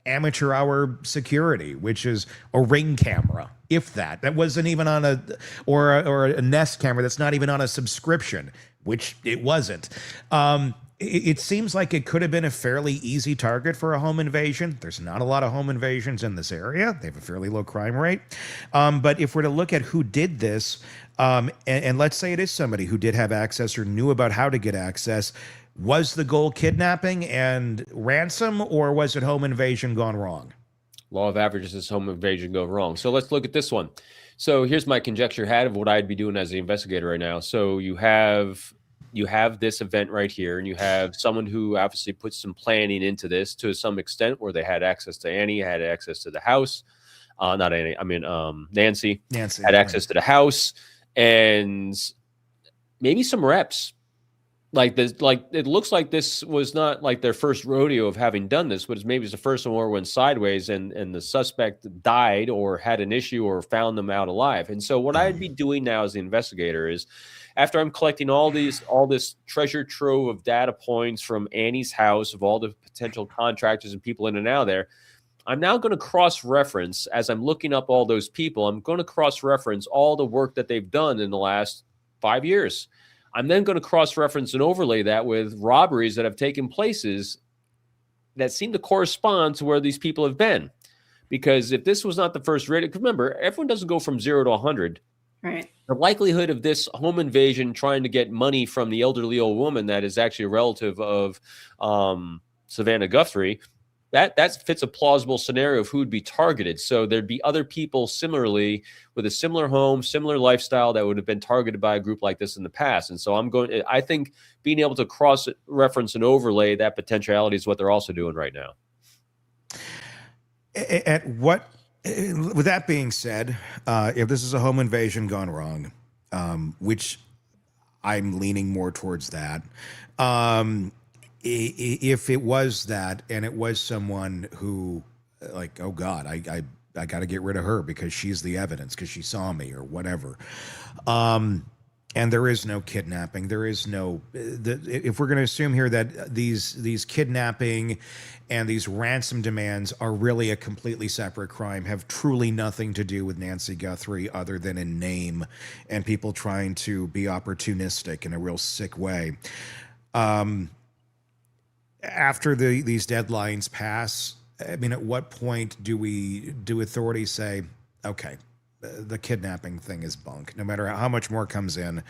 B: amateur hour security, which is a Ring camera. If that wasn't even on or a Nest camera that's not even on a subscription, which it wasn't. It seems like it could have been a fairly easy target for a home invasion. There's not a lot of home invasions in this area. They have a fairly low crime rate. But if we're to look at who did this, and let's say it is somebody who did have access or knew about how to get access, was the goal kidnapping and ransom, or was it home invasion gone wrong?
C: Law of averages is home invasion go wrong. So let's look at this one. So here's my conjecture had of what I'd be doing as the investigator right now. So you have this event right here, and you have someone who obviously put some planning into this to some extent, where they had access to Annie, had access to the house. Not Annie, I mean Nancy had access to the house, and maybe some reps. It looks like this was not like their first rodeo of having done this, but maybe it's the first one where it went sideways and the suspect died or had an issue or found them out alive. And so what I'd be doing now as the investigator is, after I'm collecting all this treasure trove of data points from Annie's house, of all the potential contractors and people in and out there, I'm now going to cross-reference, as I'm looking up all those people, I'm going to cross-reference all the work that they've done in the last 5 years. I'm then going to cross-reference and overlay that with robberies that have taken places that seem to correspond to where these people have been. Because if this was not the first raid, remember, everyone doesn't go from 0 to 100.
D: Right.
C: The likelihood of this home invasion trying to get money from the elderly old woman that is actually a relative of Savannah Guthrie, that fits a plausible scenario of who would be targeted. So there'd be other people similarly with a similar home, similar lifestyle that would have been targeted by a group like this in the past. And so I think being able to cross-reference and overlay that potentiality is what they're also doing right now.
B: With that being said, if this is a home invasion gone wrong, which I'm leaning more towards that, if it was that, and it was someone who, oh God, I got to get rid of her because she's the evidence, because she saw me or whatever. And there is no kidnapping. There is no. If we're going to assume here that these kidnapping and these ransom demands are really a completely separate crime, have truly nothing to do with Nancy Guthrie other than in name, and people trying to be opportunistic in a real sick way. After these deadlines pass, I mean, at what point do authorities say, okay, the kidnapping thing is bunk. No matter how much more comes in,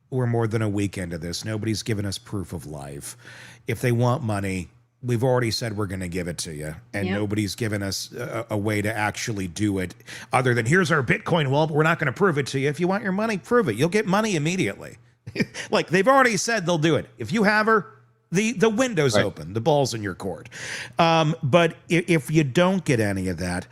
B: we're more than a week into this. Nobody's given us proof of life. If they want money, we've already said we're going to give it to you, and nobody's given us a way to actually do it other than here's our Bitcoin wallet, but we're not going to prove it to you. If you want your money, prove it. You'll get money immediately. Like they've already said they'll do it. If you have her, the window's open, the ball's in your court. But if you don't get any of that,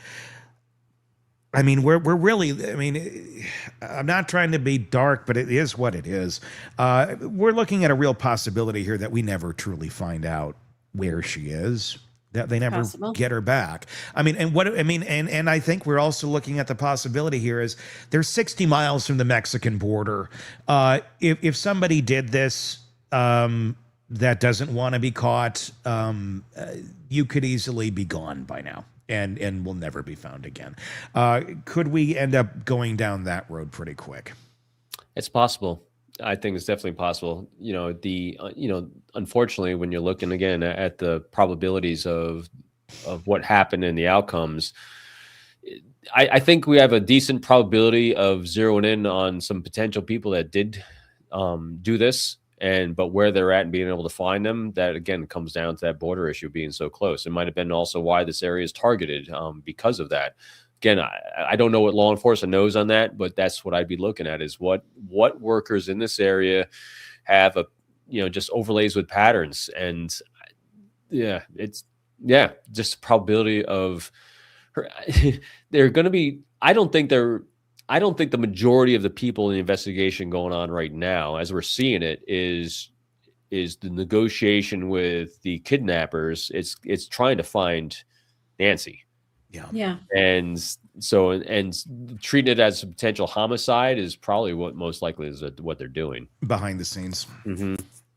B: I mean, we're really, I mean, I'm not trying to be dark, but it is what it is. We're looking at a real possibility here that we never truly find out where she is, that they never get her back. I mean, and I think we're also looking at the possibility here is they're 60 miles from the Mexican border. If somebody did this, that doesn't want to be caught, you could easily be gone by now and will never be found again. Could we end up going down that road pretty quick?
C: It's possible. I think it's definitely possible. Unfortunately, when you're looking again at the probabilities of what happened and the outcomes, I think we have a decent probability of zeroing in on some potential people that did do this. but where they're at and being able to find them, that again comes down to that border issue being so close. It might have been also why this area is targeted because of that. Again, I don't know what law enforcement knows on that, but that's what I'd be looking at is what workers in this area have just overlays with patterns. And just probability of her. They're going to be, I don't think the majority of the people in the investigation going on right now, as we're seeing it, is the negotiation with the kidnappers. It's trying to find Nancy.
D: Yeah.
C: And so, treating it as a potential homicide is probably what most likely is what they're doing
B: behind the scenes.
C: Mm-hmm.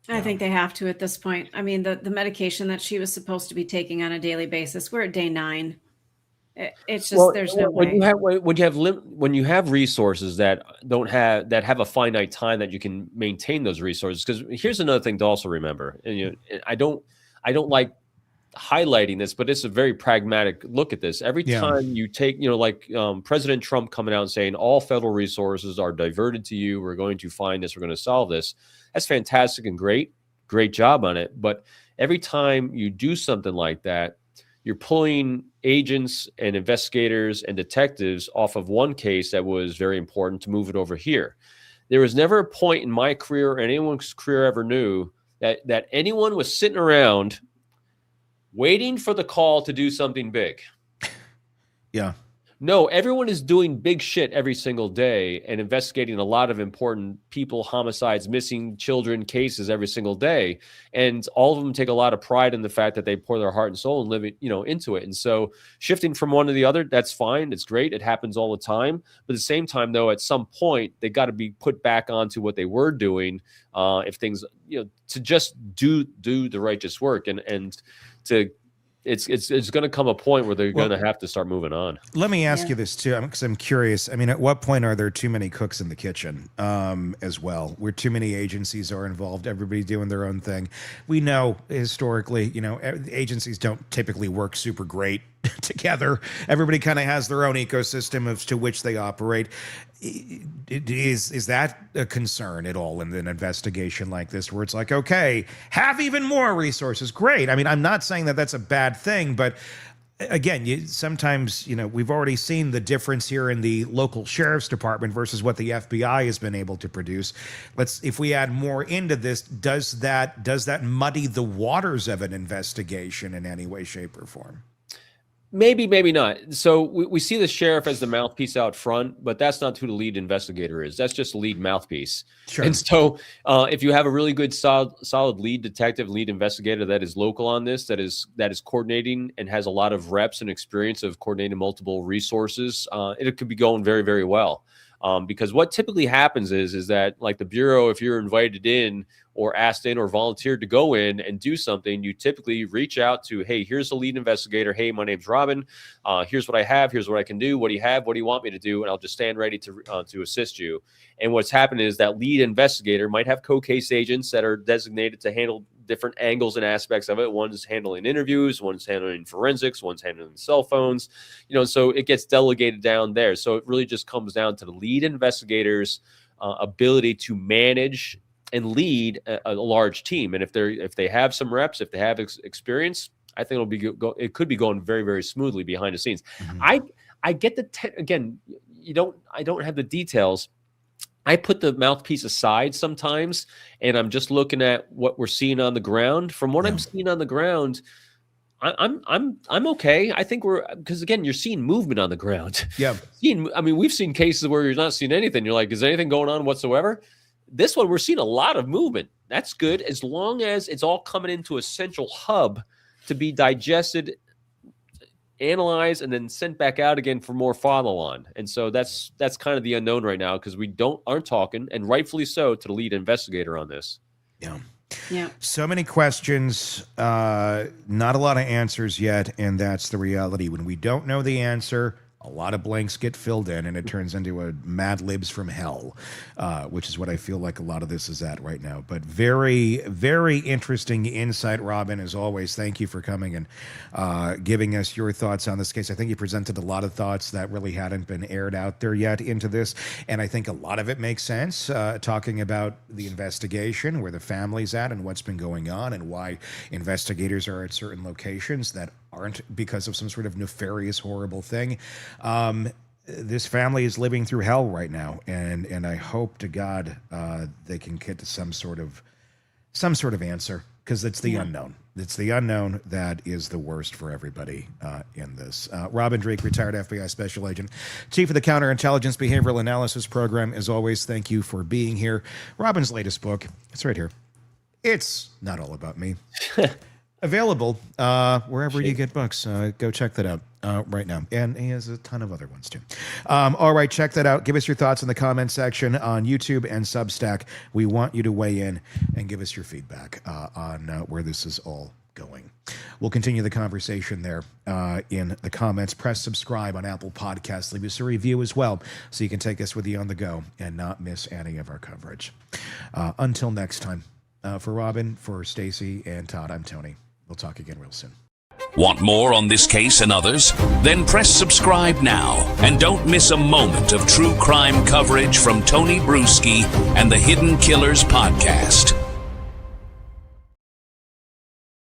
D: I think they have to at this point. I mean, the medication that she was supposed to be taking on a daily basis, we're at day 9. It's just, there's no way.
C: When you have resources that have a finite time that you can maintain those resources. Because here's another thing to also remember, and I don't like highlighting this, but it's a very pragmatic look at this. Every time you take, President Trump coming out and saying all federal resources are diverted to you, we're going to find this, we're going to solve this. That's fantastic and great job on it. But every time you do something like that, you're pulling agents and investigators and detectives off of one case that was very important to move it over here. There was never a point in my career or anyone's career ever knew that anyone was sitting around waiting for the call to do something big.
B: Yeah.
C: No, everyone is doing big shit every single day and investigating a lot of important people, homicides, missing children cases every single day. And all of them take a lot of pride in the fact that they pour their heart and soul and live into it. And so shifting from one to the other, that's fine. It's great. It happens all the time. But at the same time, though, at some point, they got to be put back onto what they were doing if things, to just do the righteous work and to it's going to come a point where they're going to have to start moving on.
B: Let me ask you this too, because I'm curious. I mean, at what point are there too many cooks in the kitchen as well, where too many agencies are involved, everybody doing their own thing? We know historically, agencies don't typically work super great together. Everybody kind of has their own ecosystem as to which they operate. Is that a concern at all in an investigation like this, where it's like, okay, have even more resources? Great. I mean, I'm not saying that that's a bad thing, but again, sometimes, we've already seen the difference here in the local sheriff's department versus what the FBI has been able to produce. If we add more into this, does that muddy the waters of an investigation in any way, shape, or form?
C: Maybe, maybe not. So we see the sheriff as the mouthpiece out front, but that's not who the lead investigator is. That's just the lead mouthpiece.
B: Sure.
C: And so if you have a really good, solid lead detective, lead investigator that is local on this, that is coordinating and has a lot of reps and experience of coordinating multiple resources, it could be going very, very well. Because what typically happens is that, like the Bureau, if you're invited in or asked in or volunteered to go in and do something, you typically reach out to, hey, here's the lead investigator. Hey, my name's Robin. Here's what I have. Here's what I can do. What do you have? What do you want me to do? And I'll just stand ready to assist you. And what's happened is that lead investigator might have co-case agents that are designated to handle different angles and aspects of it. One's handling interviews, one's handling forensics, one's handling cell phones, so it gets delegated down there. So it really just comes down to the lead investigator's ability to manage and lead a large team. And if they have some reps, if they have experience, I think it could be going very, very smoothly behind the scenes. Mm-hmm. I get again, I don't have the details. I put the mouthpiece aside sometimes, and I'm just looking at what we're seeing on the ground. From what I'm seeing on the ground, I'm okay. I think because again, you're seeing movement on the ground.
B: Yeah.
C: We've seen cases where you're not seeing anything. You're like, is anything going on whatsoever? This one, we're seeing a lot of movement. That's good, as long as it's all coming into a central hub to be digested, analyzed, and then sent back out again for more follow-on. And so that's kind of the unknown right now, because we aren't talking, and rightfully so, to the lead investigator on this.
D: Yeah.
B: So many questions, not a lot of answers yet, and that's the reality. When we don't know the answer, a lot of blanks get filled in, and it turns into a Mad Libs from hell, which is what I feel like a lot of this is at right now. But very, very interesting insight, Robin, as always. Thank you for coming and giving us your thoughts on this case. I think you presented a lot of thoughts that really hadn't been aired out there yet into this, and I think a lot of it makes sense, talking about the investigation, where the family's at, and what's been going on, and why investigators are at certain locations that aren't because of some sort of nefarious, horrible thing. This family is living through hell right now, and I hope to God they can get to some sort of answer, because it's the unknown. It's the unknown that is the worst for everybody in this. Robin Dreeke, retired FBI special agent, chief of the Counterintelligence Behavioral Analysis Program. As always, thank you for being here. Robin's latest book, it's right here. It's Not All About Me. Available wherever you get books. Go check that out right now. And he has a ton of other ones too. All right, check that out. Give us your thoughts in the comment section on YouTube and Substack. We want you to weigh in and give us your feedback on where this is all going. We'll continue the conversation there in the comments. Press subscribe on Apple Podcasts. Leave us a review as well, so you can take us with you on the go and not miss any of our coverage. Until next time, for Robin, for Stacy, and Todd, I'm Tony. We'll talk again real soon.
A: Want more on this case and others? Then press subscribe now and don't miss a moment of true crime coverage from Tony Bruschi and the Hidden Killers podcast.